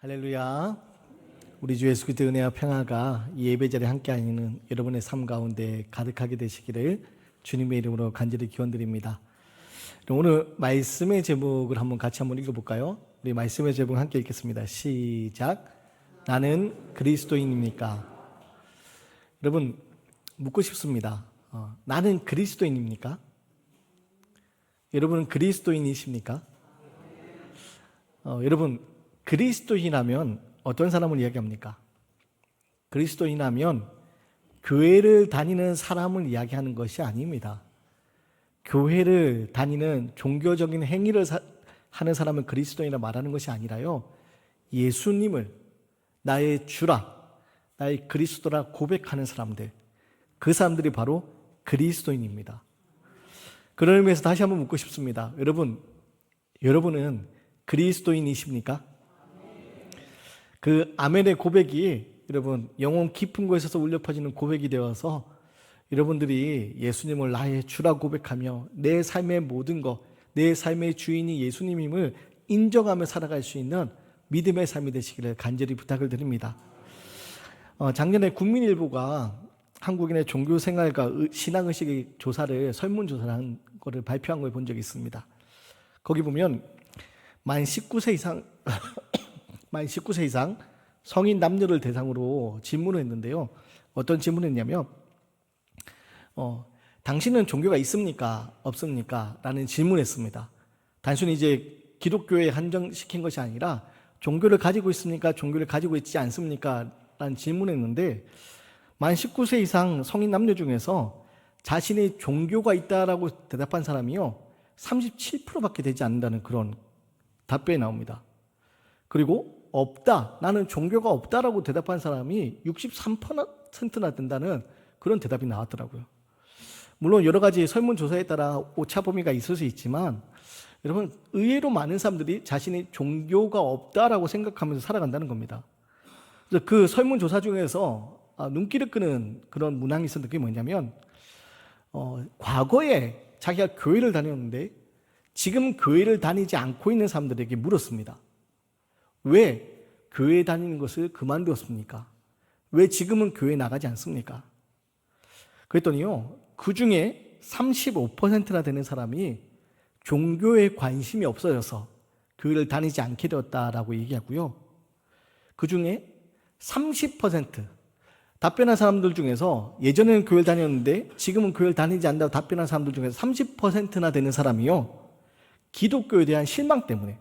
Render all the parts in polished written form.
할렐루야. 우리 주 예수 그리스도의 은혜와 평화가 이 예배 자리에 함께하는 여러분의 삶 가운데 가득하게 되시기를 주님의 이름으로 간절히 기원드립니다. 오늘 말씀의 제목을 같이 한번 읽어볼까요? 우리 말씀의 제목 함께 읽겠습니다. 시작. 나는 그리스도인입니까? 여러분 묻고 싶습니다. 나는 그리스도인입니까? 여러분은 그리스도인이십니까? 여러분 그리스도인이라면 어떤 사람을 이야기합니까? 그리스도인이라면 교회를 다니는 사람을 이야기하는 것이 아닙니다. 교회를 다니는 종교적인 행위를 하는 사람을 그리스도인이라 말하는 것이 아니라요, 예수님을 나의 주라, 나의 그리스도라 고백하는 사람들, 그 사람들이 바로 그리스도인입니다. 그런 의미에서 다시 한번 묻고 싶습니다. 여러분은 그리스도인이십니까? 그 아멘의 고백이 여러분 영혼 깊은 곳에서 울려 퍼지는 고백이 되어서 여러분들이 예수님을 나의 주라 고백하며 내 삶의 모든 것, 내 삶의 주인이 예수님임을 인정하며 살아갈 수 있는 믿음의 삶이 되시기를 간절히 부탁을 드립니다. 작년에 국민일보가 한국인의 종교생활과 신앙의식의 조사를, 설문조사를 한 거를 발표한 걸 본 적이 있습니다. 거기 보면 만 19세 이상 성인 남녀를 대상으로 질문을 했는데요. 어떤 질문을 했냐면 당신은 종교가 있습니까? 없습니까? 라는 질문을 했습니다. 단순히 이제 기독교에 한정시킨 것이 아니라 종교를 가지고 있습니까? 종교를 가지고 있지 않습니까? 라는 질문을 했는데 만 19세 이상 성인 남녀 중에서 자신이 종교가 있다라고 대답한 사람이요 37%밖에 되지 않는다는 그런 답변이 나옵니다. 그리고 없다, 나는 종교가 없다라고 대답한 사람이 63%나 된다는 그런 대답이 나왔더라고요. 물론 여러 가지 설문조사에 따라 오차 범위가 있을 수 있지만 여러분 의외로 많은 사람들이 자신이 종교가 없다라고 생각하면서 살아간다는 겁니다. 그래서 그 설문조사 중에서 눈길을 끄는 그런 문항이 있었던 게 뭐냐면 과거에 자기가 교회를 다녔는데 지금 교회를 다니지 않고 있는 사람들에게 물었습니다. 왜 교회 다니는 것을 그만두었습니까? 왜 지금은 교회 나가지 않습니까? 그랬더니요, 그 중에 35%나 되는 사람이 종교에 관심이 없어져서 교회를 다니지 않게 되었다라고 얘기하고요. 그 중에 30% 답변한 사람들 중에서 예전에는 교회를 다녔는데 지금은 교회를 다니지 않는다고 답변한 사람들 중에서 30%나 되는 사람이요, 기독교에 대한 실망 때문에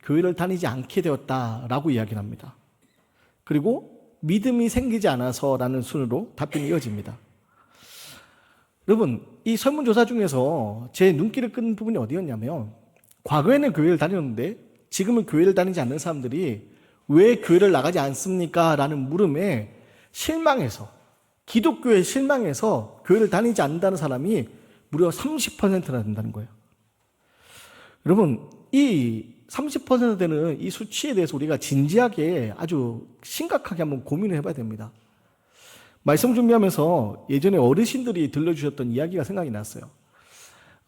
교회를 다니지 않게 되었다라고 이야기를 합니다. 그리고 믿음이 생기지 않아서라는 순으로 답변이 이어집니다. 여러분, 이 설문조사 중에서 제 눈길을 끈 부분이 어디였냐면 과거에는 교회를 다녔는데 지금은 교회를 다니지 않는 사람들이 왜 교회를 나가지 않습니까? 라는 물음에 실망해서, 기독교에 실망해서 교회를 다니지 않는다는 사람이 무려 30%나 된다는 거예요. 여러분, 이 30% 되는 이 수치에 대해서 우리가 진지하게 아주 심각하게 한번 고민을 해봐야 됩니다. 말씀 준비하면서 예전에 어르신들이 들려주셨던 이야기가 생각이 났어요.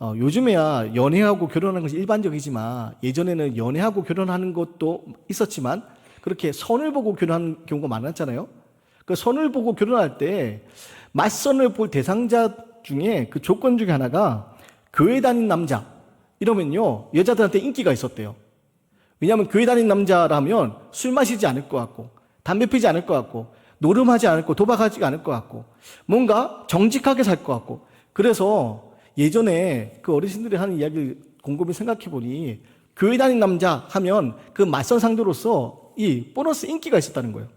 요즘에야 연애하고 결혼하는 것이 일반적이지만 예전에는 연애하고 결혼하는 것도 있었지만 그렇게 선을 보고 결혼하는 경우가 많았잖아요. 그 선을 보고 결혼할 때 맞선을 볼 대상자 중에 그 조건 중에 하나가 교회 다닌 남자, 이러면요 여자들한테 인기가 있었대요. 왜냐하면 교회 다닌 남자라면 술 마시지 않을 것 같고 담배 피지 않을 것 같고 노름하지 않을 것, 도박하지 않을 것 같고 뭔가 정직하게 살 것 같고, 그래서 예전에 그 어르신들이 하는 이야기를 곰곰이 생각해 보니 교회 다닌 남자 하면 그 맞선 상대로서 이 보너스 인기가 있었다는 거예요.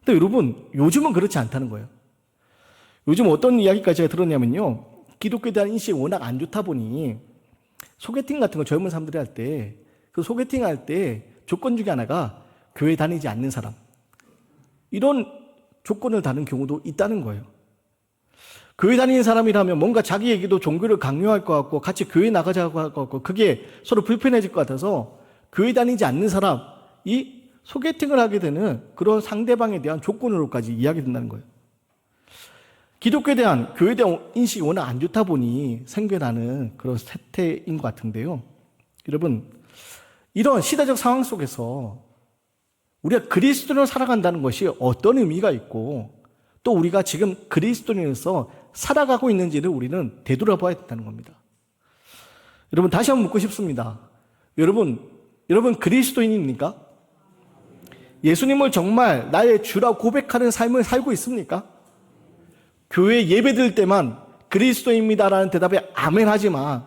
근데 여러분 요즘은 그렇지 않다는 거예요. 요즘 어떤 이야기까지 제가 들었냐면요, 기독교에 대한 인식이 워낙 안 좋다 보니 소개팅 같은 거 젊은 사람들이 할 때, 그 소개팅 할 때 조건 중에 하나가 교회 다니지 않는 사람, 이런 조건을 다는 경우도 있다는 거예요. 교회 다니는 사람이라면 뭔가 자기에게도 종교를 강요할 것 같고 같이 교회 나가자고 할 것 같고 그게 서로 불편해질 것 같아서 교회 다니지 않는 사람이 소개팅을 하게 되는 그런 상대방에 대한 조건으로까지 이야기된다는 거예요. 기독교에 대한, 교회에 대한 인식이 워낙 안 좋다 보니 생겨나는 그런 세태인 것 같은데요. 여러분, 이런 시대적 상황 속에서 우리가 그리스도인으로 살아간다는 것이 어떤 의미가 있고 또 우리가 지금 그리스도인으로서 살아가고 있는지를 우리는 되돌아봐야 된다는 겁니다. 여러분, 다시 한번 묻고 싶습니다. 여러분 그리스도인입니까? 예수님을 정말 나의 주라 고백하는 삶을 살고 있습니까? 교회 예배 드릴 때만 그리스도입니다라는 대답에 아멘 하지만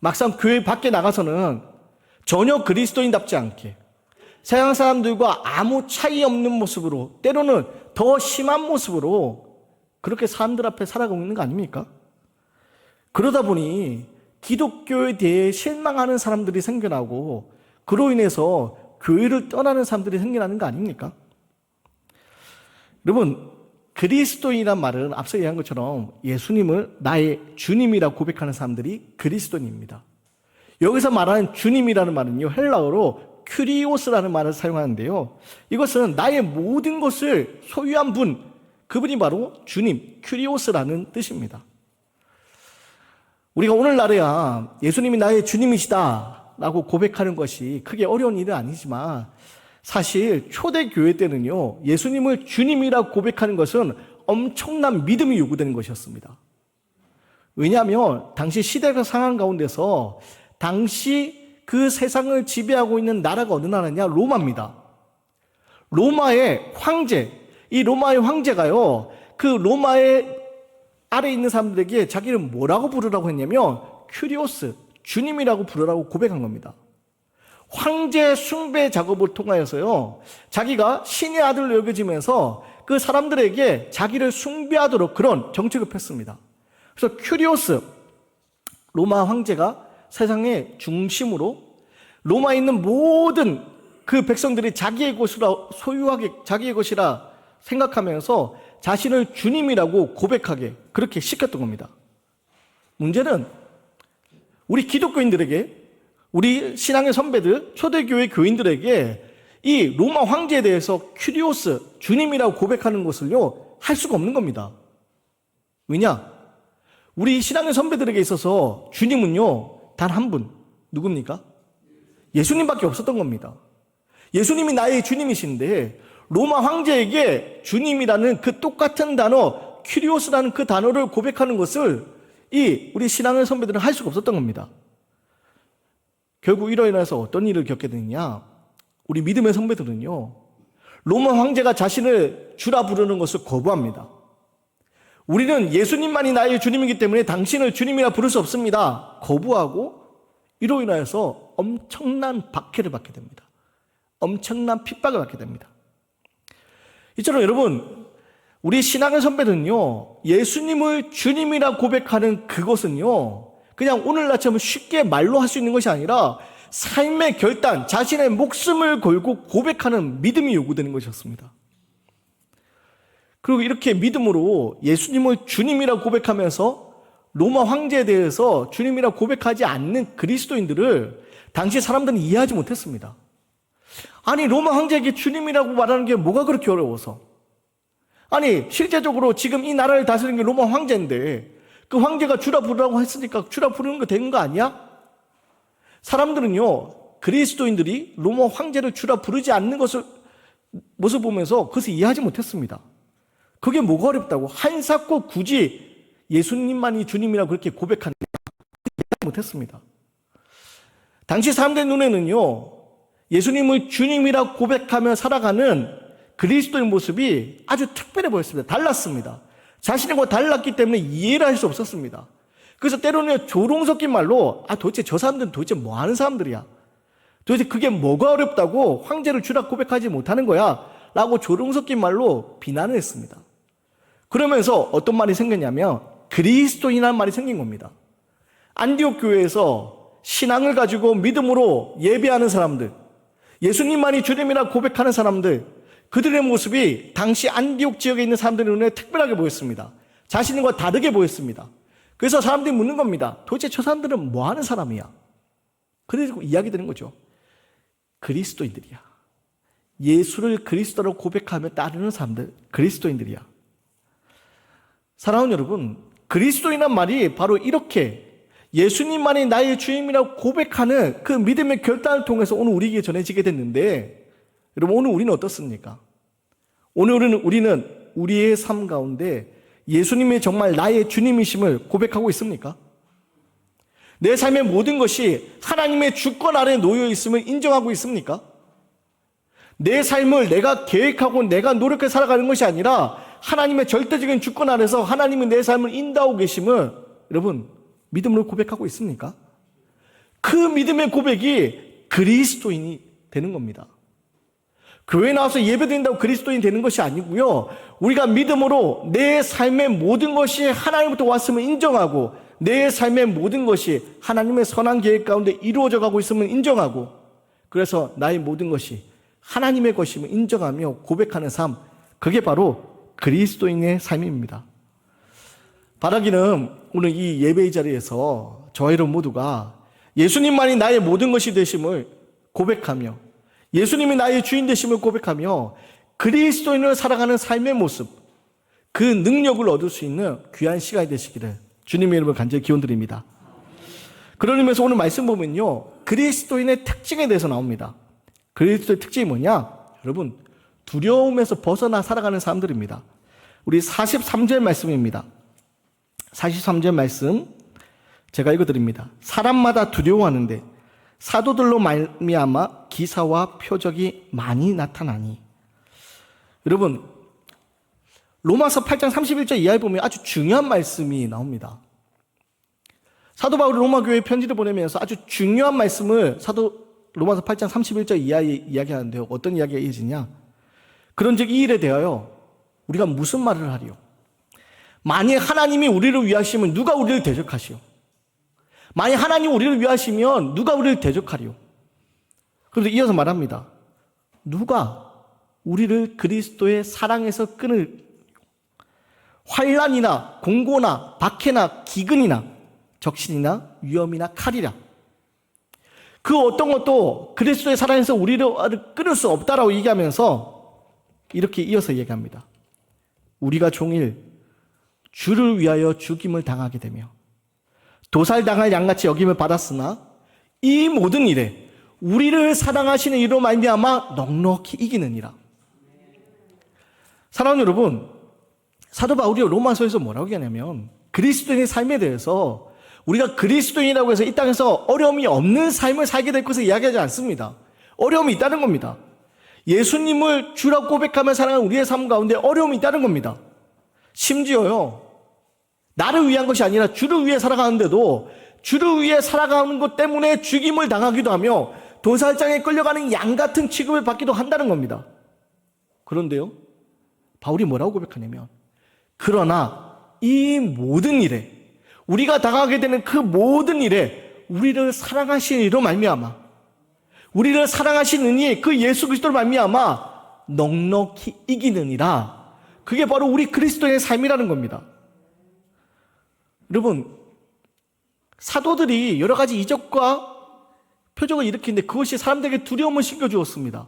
막상 교회 밖에 나가서는 전혀 그리스도인답지 않게 세상 사람들과 아무 차이 없는 모습으로, 때로는 더 심한 모습으로 그렇게 사람들 앞에 살아가고 있는 거 아닙니까? 그러다 보니 기독교에 대해 실망하는 사람들이 생겨나고 그로 인해서 교회를 떠나는 사람들이 생겨나는 거 아닙니까? 여러분, 그리스도인이란 말은 앞서 얘기한 것처럼 예수님을 나의 주님이라고 고백하는 사람들이 그리스도인입니다. 여기서 말하는 주님이라는 말은요, 헬라어로 큐리오스라는 말을 사용하는데요, 이것은 나의 모든 것을 소유한 분, 그분이 바로 주님, 큐리오스라는 뜻입니다. 우리가 오늘날에야 예수님이 나의 주님이시다 라고 고백하는 것이 크게 어려운 일은 아니지만 사실 초대교회 때는요, 예수님을 주님이라고 고백하는 것은 엄청난 믿음이 요구되는 것이었습니다. 왜냐하면 당시 시대적 상황 가운데서 당시 그 세상을 지배하고 있는 나라가 어느 나라냐? 로마입니다. 로마의 황제, 이 로마의 황제가요, 그 로마의 아래에 있는 사람들에게 자기를 뭐라고 부르라고 했냐면 큐리오스, 주님이라고 부르라고 고백한 겁니다. 황제 숭배 작업을 통하여서요, 자기가 신의 아들로 여겨지면서 그 사람들에게 자기를 숭배하도록 그런 정책을 폈습니다. 그래서 큐리오스, 로마 황제가 세상의 중심으로 로마에 있는 모든 그 백성들이 자기의 것이라 소유하게 자기의 것이라 생각하면서 자신을 주님이라고 고백하게 그렇게 시켰던 겁니다. 문제는 우리 기독교인들에게, 우리 신앙의 선배들, 초대교회 교인들에게 이 로마 황제에 대해서 큐리오스, 주님이라고 고백하는 것을요, 할 수가 없는 겁니다. 왜냐? 우리 신앙의 선배들에게 있어서 주님은요, 단 한 분, 누굽니까? 예수님밖에 없었던 겁니다. 예수님이 나의 주님이신데 로마 황제에게 주님이라는 그 똑같은 단어, 큐리오스라는 그 단어를 고백하는 것을 우리 신앙의 선배들은 할 수가 없었던 겁니다. 결국 이로 인해서 어떤 일을 겪게 되느냐? 우리 믿음의 선배들은요, 로마 황제가 자신을 주라 부르는 것을 거부합니다. 우리는 예수님만이 나의 주님이기 때문에 당신을 주님이라 부를 수 없습니다. 거부하고 이로 인하여서 엄청난 박해를 받게 됩니다. 엄청난 핍박을 받게 됩니다. 이처럼 여러분, 우리 신앙의 선배들은요, 예수님을 주님이라 고백하는 그것은요, 그냥 오늘날처럼 쉽게 말로 할 수 있는 것이 아니라 삶의 결단, 자신의 목숨을 걸고 고백하는 믿음이 요구되는 것이었습니다. 그리고 이렇게 믿음으로 예수님을 주님이라 고백하면서 로마 황제에 대해서 주님이라 고백하지 않는 그리스도인들을 당시 사람들은 이해하지 못했습니다. 아니, 로마 황제에게 주님이라고 말하는 게 뭐가 그렇게 어려워서? 아니, 실제적으로 지금 이 나라를 다스리는 게 로마 황제인데 그 황제가 주라 부르라고 했으니까 주라 부르는 거 된 거 아니야? 사람들은요, 그리스도인들이 로마 황제를 주라 부르지 않는 모습을 보면서 그것을 이해하지 못했습니다. 그게 뭐가 어렵다고? 한사코 굳이 예수님만이 주님이라고 그렇게 고백하는 게 이해하지 못했습니다. 당시 사람들 눈에는요, 예수님을 주님이라고 고백하며 살아가는 그리스도의 모습이 아주 특별해 보였습니다. 달랐습니다. 자신과 달랐기 때문에 이해를 할 수 없었습니다. 그래서 때로는 조롱 섞인 말로 도대체 저 사람들은 도대체 뭐 하는 사람들이야? 도대체 그게 뭐가 어렵다고 황제를 주라 고백하지 못하는 거야? 라고 조롱 섞인 말로 비난을 했습니다. 그러면서 어떤 말이 생겼냐면 그리스도인이라는 말이 생긴 겁니다. 안디옥 교회에서 신앙을 가지고 믿음으로 예배하는 사람들, 예수님만이 주님이라 고백하는 사람들, 그들의 모습이 당시 안디옥 지역에 있는 사람들의 눈에 특별하게 보였습니다. 자신과 다르게 보였습니다. 그래서 사람들이 묻는 겁니다. 도대체 저 사람들은 뭐 하는 사람이야? 그래서 이야기 되는 거죠. 그리스도인들이야. 예수를 그리스도로 고백하며 따르는 사람들, 그리스도인들이야. 사랑하는 여러분, 그리스도인이란 말이 바로 이렇게 예수님만이 나의 주님이라고 고백하는 그 믿음의 결단을 통해서 오늘 우리에게 전해지게 됐는데, 여러분 오늘 우리는 어떻습니까? 오늘 우리는 우리의 삶 가운데 예수님이 정말 나의 주님이심을 고백하고 있습니까? 내 삶의 모든 것이 하나님의 주권 아래 놓여 있음을 인정하고 있습니까? 내 삶을 내가 계획하고 내가 노력해 살아가는 것이 아니라 하나님의 절대적인 주권 아래서 하나님이 내 삶을 인도하고 계심을 여러분 믿음으로 고백하고 있습니까? 그 믿음의 고백이 그리스도인이 되는 겁니다. 교회 나와서 예배드린다고 그리스도인 되는 것이 아니고요. 우리가 믿음으로 내 삶의 모든 것이 하나님부터 왔음을 인정하고 내 삶의 모든 것이 하나님의 선한 계획 가운데 이루어져 가고 있음을 인정하고 그래서 나의 모든 것이 하나님의 것임을 인정하며 고백하는 삶, 그게 바로 그리스도인의 삶입니다. 바라기는 오늘 이 예배의 자리에서 저와 여러분 모두가 예수님만이 나의 모든 것이 되심을 고백하며 예수님이 나의 주인 되심을 고백하며 그리스도인으로 살아가는 삶의 모습, 그 능력을 얻을 수 있는 귀한 시간이 되시기를 주님의 이름으로 간절히 기원드립니다. 그런 의미에서 오늘 말씀 보면요, 그리스도인의 특징에 대해서 나옵니다. 그리스도의 특징이 뭐냐? 여러분, 두려움에서 벗어나 살아가는 사람들입니다. 우리 43절 말씀입니다. 43절 말씀 제가 읽어드립니다. 사람마다 두려워하는데 사도들로 말미암아 기사와 표적이 많이 나타나니. 여러분, 로마서 8장 31절 이하에 보면 아주 중요한 말씀이 나옵니다. 사도 바울이 로마 교회에 편지를 보내면서 아주 중요한 말씀을 로마서 8장 31절 이하에 이야기하는데요. 어떤 이야기가 이어지냐? 그런즉 이 일에 대하여 우리가 무슨 말을 하리요? 만약 하나님이 우리를 위하시면 누가 우리를 대적하시오? 만약 하나님이 우리를 위하시면 누가 우리를 대적하리요? 그런데 이어서 말합니다. 누가 우리를 그리스도의 사랑에서 끊을 환난이나 공고나 박해나 기근이나 적신이나 위험이나 칼이라. 그 어떤 것도 그리스도의 사랑에서 우리를 끊을 수 없다라고 얘기하면서 이렇게 이어서 얘기합니다. 우리가 종일 주를 위하여 죽임을 당하게 되며 도살당할 양같이 여김을 받았으나 이 모든 일에 우리를 사랑하시는 이로 말미암아 넉넉히 이기느니라. 사랑하는 여러분, 사도 바울이 로마서에서 뭐라고 얘기하냐면 그리스도인의 삶에 대해서 우리가 그리스도인이라고 해서 이 땅에서 어려움이 없는 삶을 살게 될 것을 이야기하지 않습니다. 어려움이 있다는 겁니다. 예수님을 주라고 고백하며 살아가는 우리의 삶 가운데 어려움이 있다는 겁니다. 심지어요, 나를 위한 것이 아니라 주를 위해 살아가는데도 주를 위해 살아가는 것 때문에 죽임을 당하기도 하며 도살장에 끌려가는 양 같은 취급을 받기도 한다는 겁니다. 그런데요, 바울이 뭐라고 고백하냐면 그러나 이 모든 일에 우리가 당하게 되는 그 모든 일에 우리를 사랑하시는 이로 말미암아 우리를 사랑하시는 이 그 예수 그리스도로 말미암아 넉넉히 이기느니라. 그게 바로 우리 그리스도의 삶이라는 겁니다. 여러분, 사도들이 여러 가지 이적과 표적을 일으키는데 그것이 사람들에게 두려움을 심겨주었습니다.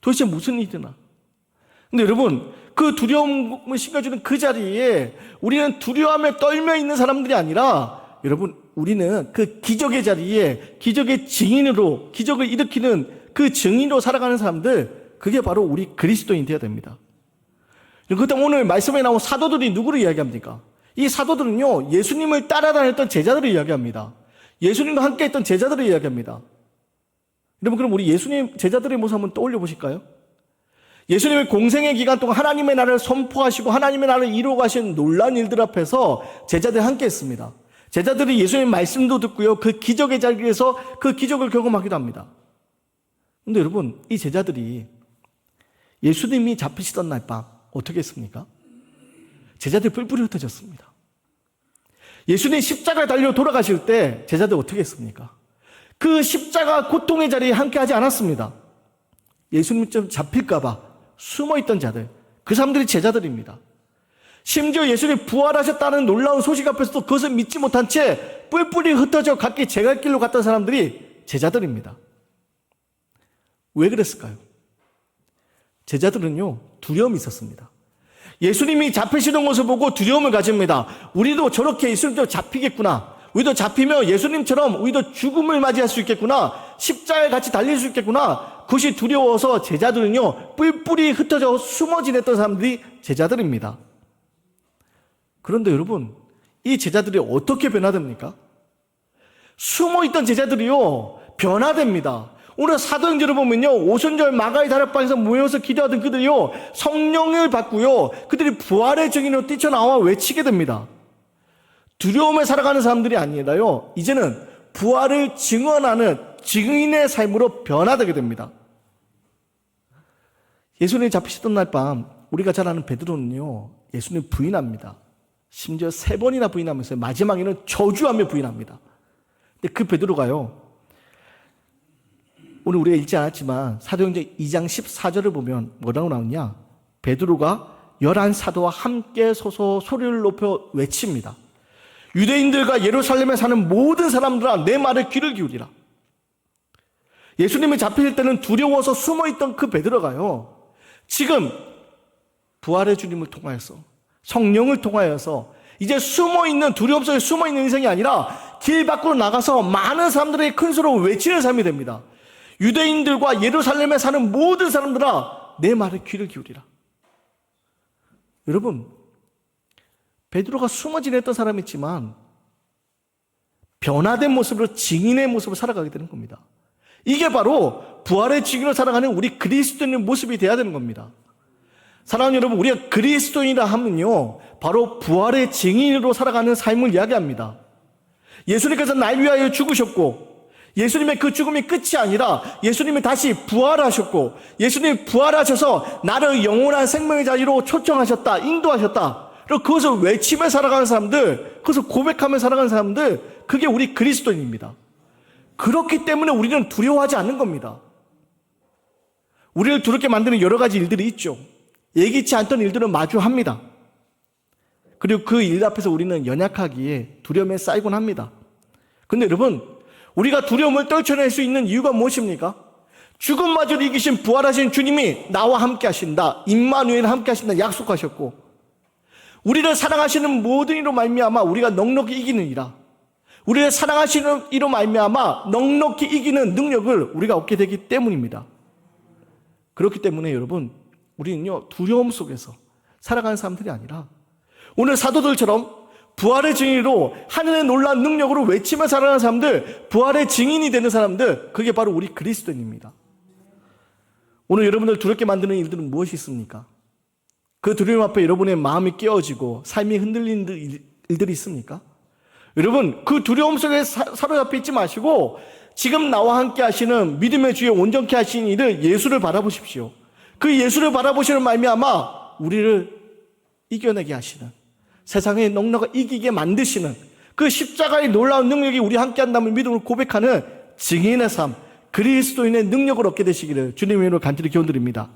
도대체 무슨 일이나. 근데 여러분, 그 두려움을 심겨주는 그 자리에 우리는 두려움에 떨며 있는 사람들이 아니라 여러분, 우리는 그 기적의 자리에 기적의 증인으로, 기적을 일으키는 그 증인으로 살아가는 사람들, 그게 바로 우리 그리스도인이 되어야 됩니다. 그렇다면 오늘 말씀에 나온 사도들이 누구를 이야기합니까? 이 사도들은요, 예수님을 따라다녔던 제자들을 이야기합니다. 예수님과 함께 했던 제자들을 이야기합니다. 여러분, 그럼 우리 예수님 제자들의 모습 한번 떠올려 보실까요? 예수님의 공생의 기간 동안 하나님의 나라를 선포하시고 하나님의 나라를 이루어 가신 놀라운 일들 앞에서 제자들이 함께 했습니다. 제자들이 예수님의 말씀도 듣고요, 그 기적의 자리에서 그 기적을 경험하기도 합니다. 그런데 여러분, 이 제자들이 예수님이 잡히시던 날 밤 어떻게 했습니까? 제자들이 뿔뿔이 흩어졌습니다. 예수님이 십자가에 달려 돌아가실 때 제자들 어떻게 했습니까? 그 십자가 고통의 자리에 함께 하지 않았습니다. 예수님 좀 잡힐까봐 숨어있던 자들, 그 사람들이 제자들입니다. 심지어 예수님이 부활하셨다는 놀라운 소식 앞에서도 그것을 믿지 못한 채 뿔뿔이 흩어져 각기 제갈 길로 갔던 사람들이 제자들입니다. 왜 그랬을까요? 제자들은요, 두려움이 있었습니다. 예수님이 잡히시는 것을 보고 두려움을 가집니다. 우리도 저렇게 예수님도 잡히겠구나. 우리도 잡히면 예수님처럼 우리도 죽음을 맞이할 수 있겠구나, 십자가에 같이 달릴 수 있겠구나, 그것이 두려워서 제자들은요 뿔뿔이 흩어져 숨어 지냈던 사람들이 제자들입니다. 그런데 여러분, 이 제자들이 어떻게 변화됩니까? 숨어있던 제자들이요 변화됩니다. 오늘 사도행전을 보면요, 오순절 마가의 다락방에서 모여서 기도하던 그들이요 성령을 받고요, 그들이 부활의 증인으로 뛰쳐나와 외치게 됩니다. 두려움에 살아가는 사람들이 아니라요, 이제는 부활을 증언하는 증인의 삶으로 변화되게 됩니다. 예수님이 잡히시던 날 밤 우리가 잘 아는 베드로는요 예수님 부인합니다. 심지어 3번이나 부인하면서 마지막에는 저주하며 부인합니다. 근데 그 베드로가요, 오늘 우리가 읽지 않았지만 사도행전 2장 14절을 보면 뭐라고 나오냐, 베드로가 11사도와 함께 서서 소리를 높여 외칩니다. 유대인들과 예루살렘에 사는 모든 사람들아, 내 말에 귀를 기울이라. 예수님이 잡힐 때는 두려워서 숨어있던 그 베드로가요 지금 부활의 주님을 통하여서, 성령을 통하여서 이제 숨어있는, 두려움 속에 숨어있는 인생이 아니라 길 밖으로 나가서 많은 사람들에게 큰 소리로 외치는 삶이 됩니다. 유대인들과 예루살렘에 사는 모든 사람들아, 내 말에 귀를 기울이라. 여러분, 베드로가 숨어 지냈던 사람이지만 변화된 모습으로, 증인의 모습으로 살아가게 되는 겁니다. 이게 바로 부활의 증인으로 살아가는 우리 그리스도인의 모습이 되어야 되는 겁니다. 사랑하는 여러분, 우리가 그리스도인이라 하면요 바로 부활의 증인으로 살아가는 삶을 이야기합니다. 예수님께서 날 위하여 죽으셨고, 예수님의 그 죽음이 끝이 아니라 예수님이 다시 부활하셨고, 예수님이 부활하셔서 나를 영원한 생명의 자리로 초청하셨다, 인도하셨다, 그리고 그것을 외치며 살아가는 사람들, 그것을 고백하며 살아가는 사람들, 그게 우리 그리스도인입니다. 그렇기 때문에 우리는 두려워하지 않는 겁니다. 우리를 두렵게 만드는 여러 가지 일들이 있죠. 예기치 않던 일들은 마주합니다. 그리고 그 일 앞에서 우리는 연약하기에 두려움에 쌓이곤 합니다. 근데 여러분, 우리가 두려움을 떨쳐낼 수 있는 이유가 무엇입니까? 죽음마저도 이기신 부활하신 주님이 나와 함께 하신다, 임마누엘 함께 하신다 약속하셨고, 우리를 사랑하시는 모든 이로 말미암아 우리가 넉넉히 이기는 이라, 우리를 사랑하시는 이로 말미암아 넉넉히 이기는 능력을 우리가 얻게 되기 때문입니다. 그렇기 때문에 여러분, 우리는요 두려움 속에서 살아가는 사람들이 아니라 오늘 사도들처럼 부활의 증인으로 하늘의 놀라운 능력으로 외치며 살아가는 사람들, 부활의 증인이 되는 사람들, 그게 바로 우리 그리스도인입니다. 오늘 여러분들 두렵게 만드는 일들은 무엇이 있습니까? 그 두려움 앞에 여러분의 마음이 깨어지고 삶이 흔들리는 일들이 있습니까? 여러분, 그 두려움 속에 사로잡혀 있지 마시고 지금 나와 함께 하시는 믿음의 주에 온전케 하신 이를, 예수를 바라보십시오. 그 예수를 바라보시는 말미암아 우리를 이겨내게 하시는, 세상에 넉넉히 이기게 만드시는 그 십자가의 놀라운 능력이 우리 함께 한다면 믿음으로 고백하는 증인의 삶, 그리스도인의 능력을 얻게 되시기를 주님의 이름으로 간절히 기원드립니다.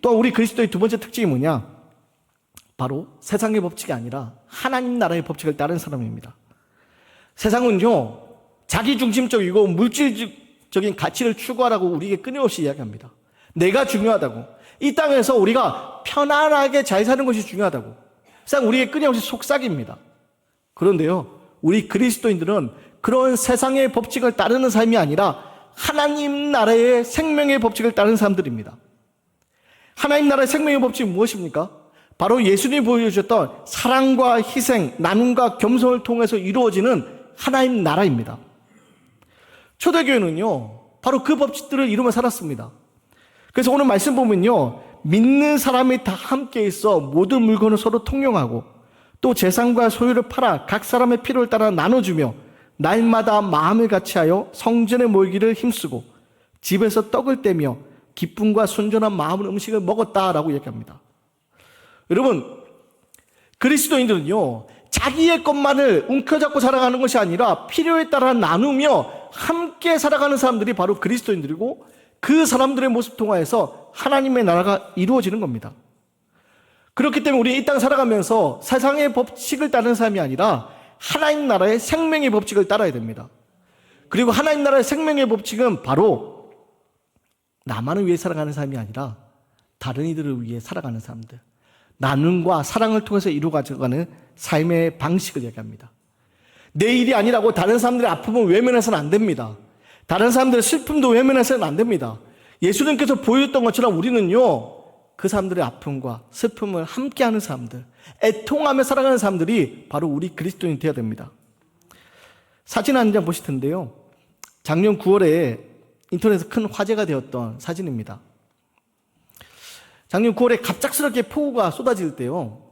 또 우리 그리스도의 두 번째 특징이 뭐냐? 바로 세상의 법칙이 아니라 하나님 나라의 법칙을 따르는 사람입니다. 세상은요 자기중심적이고 물질적인 가치를 추구하라고 우리에게 끊임없이 이야기합니다. 내가 중요하다고, 이 땅에서 우리가 편안하게 잘 사는 것이 중요하다고 세상 우리에게 끊임없이 속삭입니다. 그런데요, 우리 그리스도인들은 그런 세상의 법칙을 따르는 삶이 아니라 하나님 나라의 생명의 법칙을 따르는 사람들입니다. 하나님 나라의 생명의 법칙은 무엇입니까? 바로 예수님이 보여주셨던 사랑과 희생, 나눔과 겸손을 통해서 이루어지는 하나님 나라입니다. 초대교회는요 바로 그 법칙들을 이루며 살았습니다. 그래서 오늘 말씀 보면요, 믿는 사람이 다 함께 있어 모든 물건을 서로 통용하고, 또 재산과 소유를 팔아 각 사람의 필요를 따라 나눠주며 날마다 마음을 같이하여 성전에 모이기를 힘쓰고 집에서 떡을 떼며 기쁨과 순전한 마음으로 음식을 먹었다라고 얘기합니다. 여러분, 그리스도인들은요 자기의 것만을 움켜잡고 살아가는 것이 아니라 필요에 따라 나누며 함께 살아가는 사람들이 바로 그리스도인들이고, 그 사람들의 모습 통하여서 하나님의 나라가 이루어지는 겁니다. 그렇기 때문에 우리 이 땅 살아가면서 세상의 법칙을 따르는 삶이 아니라 하나님 나라의 생명의 법칙을 따라야 됩니다. 그리고 하나님 나라의 생명의 법칙은 바로 나만을 위해 살아가는 삶이 아니라 다른 이들을 위해 살아가는 사람들, 나눔과 사랑을 통해서 이루어가는 삶의 방식을 얘기합니다. 내 일이 아니라고 다른 사람들의 아픔을 외면해서는 안 됩니다. 다른 사람들의 슬픔도 외면해서는 안 됩니다. 예수님께서 보여줬던 것처럼 우리는요, 그 사람들의 아픔과 슬픔을 함께하는 사람들, 애통하며 살아가는 사람들이 바로 우리 그리스도인이 되어야 됩니다. 사진 한 장 보실 텐데요. 작년 9월에 인터넷에서 큰 화제가 되었던 사진입니다. 작년 9월에 갑작스럽게 폭우가 쏟아질 때요,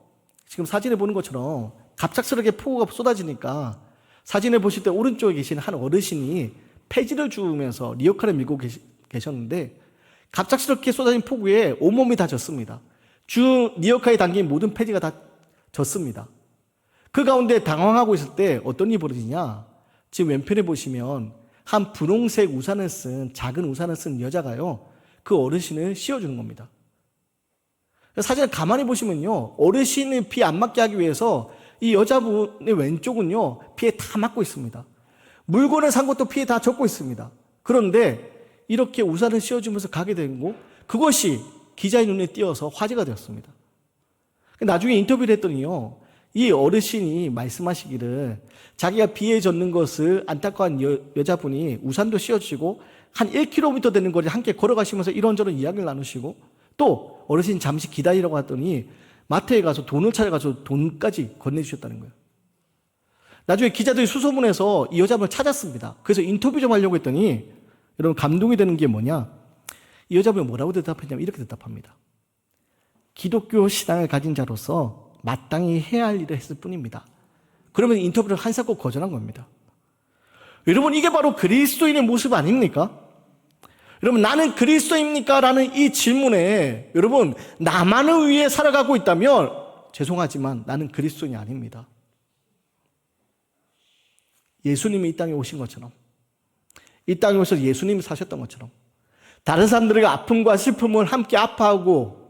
지금 사진에 보는 것처럼 갑작스럽게 폭우가 쏟아지니까 사진을 보실 때 오른쪽에 계신 한 어르신이 폐지를 주우면서 리어카를 밀고 계셨는데 갑작스럽게 쏟아진 폭우에 온몸이 다 젖습니다. 주 리어카에 담긴 모든 폐지가 다 젖습니다. 그 가운데 당황하고 있을 때 어떤 일이 벌어지냐, 지금 왼편에 보시면 한 분홍색 우산을 쓴, 작은 우산을 쓴 여자가요, 그 어르신을 씌워주는 겁니다. 사진을 가만히 보시면요, 어르신의 비 안 맞게 하기 위해서 이 여자분의 왼쪽은요, 피에 다 맞고 있습니다. 물건을 산 것도 피에 다 젖고 있습니다. 그런데 이렇게 우산을 씌워주면서 가게 된 거, 그것이 기자의 눈에 띄어서 화제가 되었습니다. 나중에 인터뷰를 했더니요, 이 어르신이 말씀하시기를 자기가 비에 젖는 것을 안타까운 여자분이 우산도 씌워주시고 한 1km 되는 거리를 함께 걸어가시면서 이런저런 이야기를 나누시고, 또 어르신 잠시 기다리라고 했더니 마트에 가서 돈을 찾아가서 돈까지 건네주셨다는 거예요. 나중에 기자들이 수소문해서 이 여자분을 찾았습니다. 그래서 인터뷰 좀 하려고 했더니 여러분, 감동이 되는 게 뭐냐, 이 여자분이 뭐라고 대답했냐면 이렇게 대답합니다. 기독교 신앙을 가진 자로서 마땅히 해야 할 일을 했을 뿐입니다. 그러면 인터뷰를 한사코 거절한 겁니다. 여러분, 이게 바로 그리스도인의 모습 아닙니까? 여러분, 나는 그리스도입니까? 라는 이 질문에 여러분, 나만을 위해 살아가고 있다면 죄송하지만 나는 그리스도인이 아닙니다. 예수님이 이 땅에 오신 것처럼, 이 땅에 오셔서 예수님이 사셨던 것처럼 다른 사람들의 아픔과 슬픔을 함께 아파하고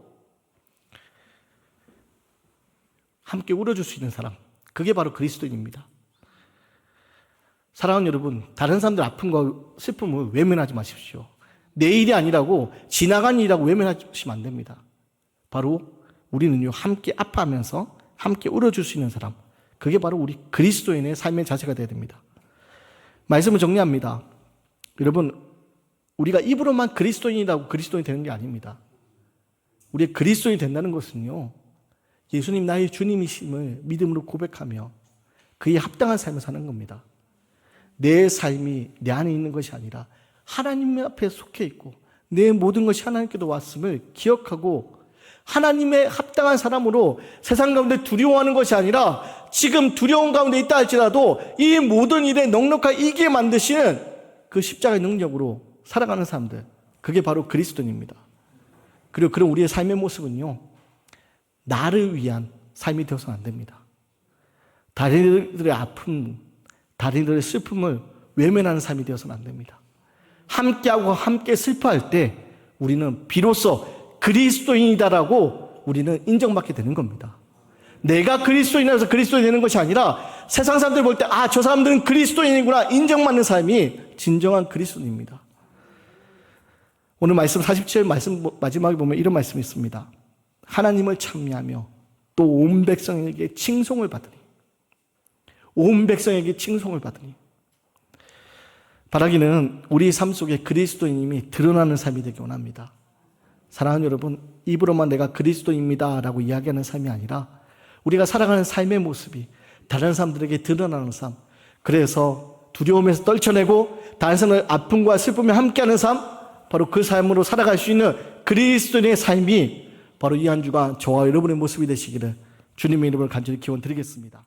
함께 울어줄 수 있는 사람, 그게 바로 그리스도인입니다. 사랑하는 여러분, 다른 사람들 아픔과 슬픔을 외면하지 마십시오. 내 일이 아니라고, 지나간 일이라고 외면하시면 안 됩니다. 바로 우리는요, 함께 아파하면서 함께 울어줄 수 있는 사람, 그게 바로 우리 그리스도인의 삶의 자세가 되어야 됩니다. 말씀을 정리합니다. 여러분, 우리가 입으로만 그리스도인이라고 그리스도인이 되는 게 아닙니다. 우리가 그리스도인이 된다는 것은요, 예수님 나의 주님이심을 믿음으로 고백하며 그에 합당한 삶을 사는 겁니다. 내 삶이 내 안에 있는 것이 아니라 하나님 앞에 속해 있고 내 모든 것이 하나님께도 왔음을 기억하고 하나님의 합당한 사람으로 세상 가운데 두려워하는 것이 아니라 지금 두려운 가운데 있다 할지라도 이 모든 일에 넉넉하게 이기게 만드시는 그 십자가의 능력으로 살아가는 사람들, 그게 바로 그리스도인입니다. 그리고 그런 우리의 삶의 모습은요, 나를 위한 삶이 되어서는 안 됩니다. 다리들의 아픔, 다리들의 슬픔을 외면하는 삶이 되어서는 안 됩니다. 함께하고 함께 슬퍼할 때 우리는 비로소 그리스도인이다라고 우리는 인정받게 되는 겁니다. 내가 그리스도인이라서 그리스도인이 되는 것이 아니라 세상 사람들 볼 때 저 사람들은 그리스도인이구나 인정받는 삶이 진정한 그리스도인입니다. 오늘 말씀 47절 말씀 마지막에 보면 이런 말씀이 있습니다. 하나님을 찬미하며 또 온 백성에게 칭송을 받으니, 온 백성에게 칭송을 받으니, 바라기는 우리 삶 속에 그리스도인임이 드러나는 삶이 되기 원합니다. 사랑하는 여러분, 입으로만 내가 그리스도입니다 라고 이야기하는 삶이 아니라 우리가 살아가는 삶의 모습이 다른 사람들에게 드러나는 삶, 그래서 두려움에서 떨쳐내고 다른 사람의 아픔과 슬픔에 함께하는 삶, 바로 그 삶으로 살아갈 수 있는 그리스도인의 삶이 바로 이 한 주간 저와 여러분의 모습이 되시기를 주님의 이름으로 간절히 기원드리겠습니다.